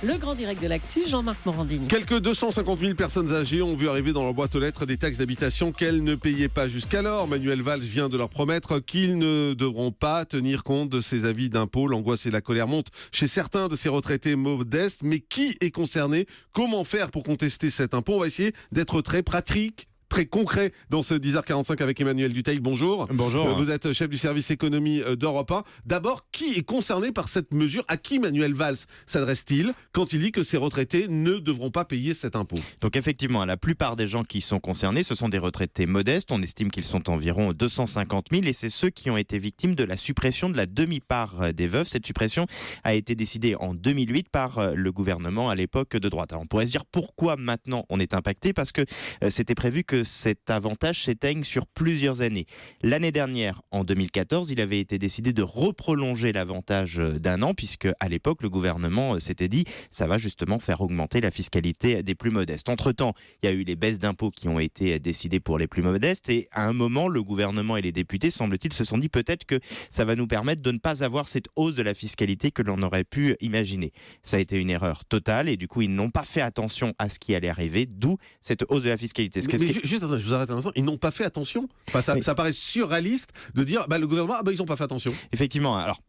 Le grand direct de l'actu, Jean-Marc Morandini. Quelques 250 000 personnes âgées ont vu arriver dans leur boîte aux lettres des taxes d'habitation qu'elles ne payaient pas jusqu'alors. Manuel Valls vient de leur promettre qu'ils ne devront pas tenir compte de ces avis d'impôt. L'angoisse et la colère montent chez certains de ces retraités modestes. Mais qui est concerné? Comment faire pour contester cet impôt? On va essayer d'être très pratique, très concret dans ce 10h45 avec Emmanuel Dutheil. Bonjour. Bonjour. Vous êtes chef du service économie d'Europe 1. D'abord, qui est concerné par cette mesure? À qui Manuel Valls s'adresse-t-il quand il dit que ces retraités ne devront pas payer cet impôt? Donc effectivement, la plupart des gens qui sont concernés, ce sont des retraités modestes. On estime qu'ils sont environ 250 000 et c'est ceux qui ont été victimes de la suppression de la demi-part des veuves. Cette suppression a été décidée en 2008 par le gouvernement à l'époque de droite. Alors on pourrait se dire pourquoi maintenant on est impacté? Parce que c'était prévu que cet avantage s'éteigne sur plusieurs années. L'année dernière, en 2014, il avait été décidé de reprolonger l'avantage d'un an, puisque à l'époque, le gouvernement s'était dit ça va justement faire augmenter la fiscalité des plus modestes. Entre-temps, il y a eu les baisses d'impôts qui ont été décidées pour les plus modestes, et à un moment, le gouvernement et les députés, semble-t-il, se sont dit peut-être que ça va nous permettre de ne pas avoir cette hausse de la fiscalité que l'on aurait pu imaginer. Ça a été une erreur totale, et du coup, ils n'ont pas fait attention à ce qui allait arriver, d'où cette hausse de la fiscalité. Juste, je vous arrête un instant, ils n'ont pas fait attention. Enfin, ça paraît surréaliste de dire le gouvernement, ils n'ont pas fait attention. Effectivement, alors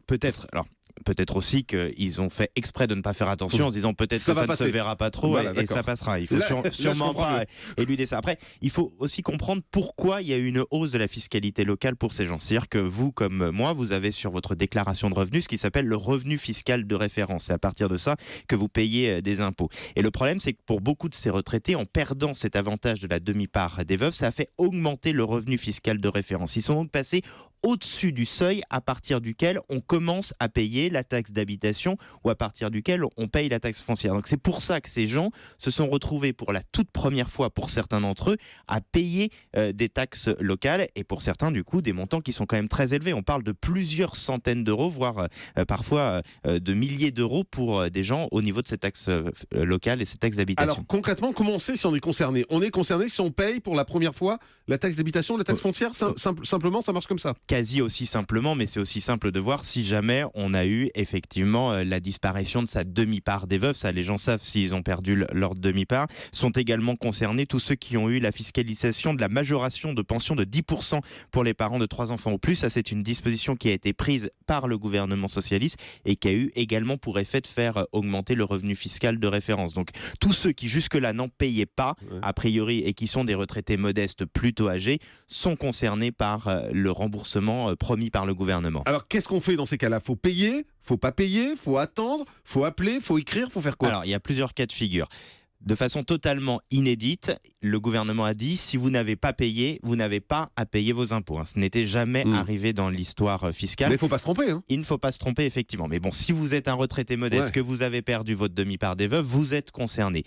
peut-être aussi qu'ils ont fait exprès de ne pas faire attention en se disant peut-être que ça ne se verra pas trop, voilà, et ça passera. Il faut sûrement pas éluder ça. Après, il faut aussi comprendre pourquoi il y a eu une hausse de la fiscalité locale pour ces gens. C'est-à-dire que vous, comme moi, vous avez sur votre déclaration de revenus ce qui s'appelle le revenu fiscal de référence. C'est à partir de ça que vous payez des impôts. Et le problème, c'est que pour beaucoup de ces retraités, en perdant cet avantage de la demi-part des veuves, ça a fait augmenter le revenu fiscal de référence. Ils sont donc passés au-dessus du seuil à partir duquel on commence à payer la taxe d'habitation ou à partir duquel on paye la taxe foncière. Donc c'est pour ça que ces gens se sont retrouvés pour la toute première fois, pour certains d'entre eux, à payer des taxes locales et pour certains du coup des montants qui sont quand même très élevés. On parle de plusieurs centaines d'euros, voire parfois de milliers d'euros pour des gens au niveau de ces taxes locales et ces taxes d'habitation. Alors concrètement, comment on sait si on est concerné? On est concerné si on paye pour la première fois la taxe d'habitation, la taxe foncière? Simplement, ça marche comme ça? Quasi aussi simplement, mais c'est aussi simple de voir si jamais on a eu effectivement la disparition de sa demi-part des veuves. Ça, les gens savent s'ils ont perdu leur demi-part. Sont également concernés tous ceux qui ont eu la fiscalisation de la majoration de pension de 10% pour les parents de 3 enfants ou plus. Ça, c'est une disposition qui a été prise par le gouvernement socialiste et qui a eu également pour effet de faire augmenter le revenu fiscal de référence. Donc, tous ceux qui jusque-là n'en payaient pas, a priori, et qui sont des retraités modestes plutôt âgés, sont concernés par le remboursement promis par le gouvernement. Alors qu'est-ce qu'on fait dans ces cas-là? Faut payer? Faut pas payer? Faut attendre? Faut appeler? Faut écrire? Faut faire quoi? Alors il y a plusieurs cas de figure. De façon totalement inédite, le gouvernement a dit si vous n'avez pas payé, vous n'avez pas à payer vos impôts. Ce n'était jamais arrivé dans l'histoire fiscale. Mais il ne faut pas se tromper. Il ne faut pas se tromper, effectivement. Mais bon, si vous êtes un retraité modeste, que vous avez perdu votre demi-part des veuves, vous êtes concerné.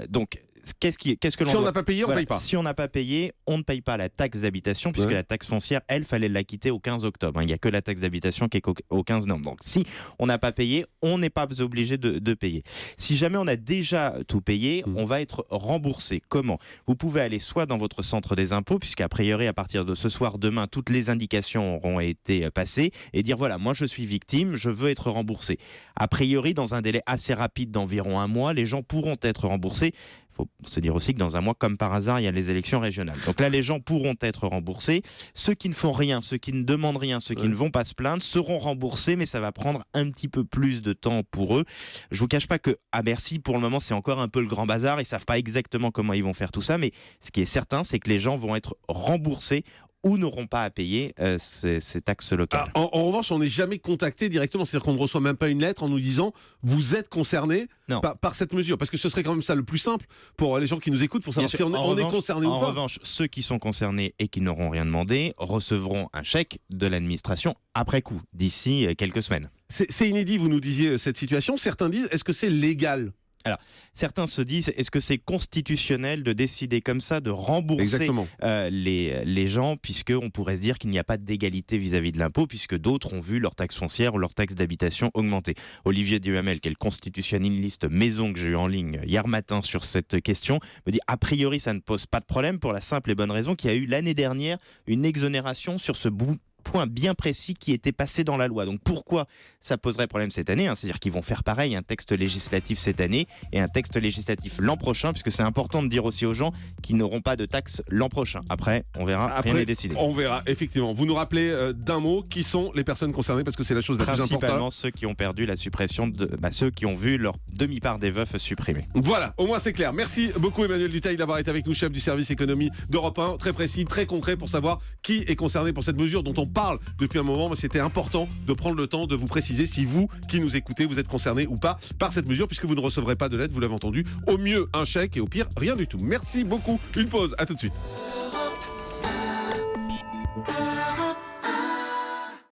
Donc, qu'est-ce que l'on Si on n'a pas payé, on ne paye pas. Si on n'a pas payé, on ne paye pas la taxe d'habitation, puisque la taxe foncière, elle, fallait l'acquitter au 15 octobre. Il n'y a que la taxe d'habitation qui est au 15 novembre. Donc, si on n'a pas payé, on n'est pas obligé de payer. Si jamais on a déjà tout payé, on va être remboursé. Comment? Vous pouvez aller soit dans votre centre des impôts, puisqu'à priori, à partir de ce soir, demain, toutes les indications auront été passées, et dire voilà, moi je suis victime, je veux être remboursé. A priori, dans un délai assez rapide d'environ 1 mois, les gens pourront être remboursés. Il faut se dire aussi que dans 1 mois, comme par hasard, il y a les élections régionales. Donc là, les gens pourront être remboursés. Ceux qui ne font rien, ceux qui ne demandent rien, ceux qui ne vont pas se plaindre seront remboursés, mais ça va prendre un petit peu plus de temps pour eux. Je vous cache pas que à Bercy, pour le moment, c'est encore un peu le grand bazar. Ils savent pas exactement comment ils vont faire tout ça, mais ce qui est certain, c'est que les gens vont être remboursés ou n'auront pas à payer ces taxes locales. En revanche, on n'est jamais contacté directement, c'est-à-dire qu'on ne reçoit même pas une lettre en nous disant vous êtes concerné par cette mesure, parce que ce serait quand même ça le plus simple pour les gens qui nous écoutent, pour savoir si on est concerné ou pas. En revanche, ceux qui sont concernés et qui n'auront rien demandé recevront un chèque de l'administration après coup, d'ici quelques semaines. C'est inédit, vous nous disiez, cette situation. Certains disent, est-ce que c'est légal ? Alors, certains se disent, est-ce que c'est constitutionnel de décider comme ça, de rembourser les gens, puisqu'on pourrait se dire qu'il n'y a pas d'égalité vis-à-vis de l'impôt, puisque d'autres ont vu leur taxe foncière ou leur taxe d'habitation augmenter. Olivier Duhamel, qui est le constitutionnaliste maison que j'ai eu en ligne hier matin sur cette question, me dit, a priori, ça ne pose pas de problème pour la simple et bonne raison qu'il y a eu l'année dernière une exonération sur ce bout point bien précis qui était passé dans la loi. Donc pourquoi ça poserait problème cette année, hein? C'est-à-dire qu'ils vont faire pareil, un texte législatif cette année et un texte législatif l'an prochain, puisque c'est important de dire aussi aux gens qu'ils n'auront pas de taxes l'an prochain. Après, on verra, rien n'est décidé. On verra, effectivement. Vous nous rappelez d'un mot qui sont les personnes concernées, parce que c'est la chose la plus importante. Principalement ceux qui ont perdu la suppression, ceux qui ont vu leur demi-part des veufs supprimée. Voilà, au moins c'est clair. Merci beaucoup Emmanuel Dutheil d'avoir été avec nous, chef du service économie d'Europe 1. Très précis, très concret pour savoir qui est concerné pour cette mesure dont on parle depuis un moment. Mais c'était important de prendre le temps de vous préciser si vous, qui nous écoutez, vous êtes concerné ou pas par cette mesure, puisque vous ne recevrez pas de l'aide, vous l'avez entendu. Au mieux un chèque et au pire rien du tout. Merci beaucoup. Une pause, à tout de suite.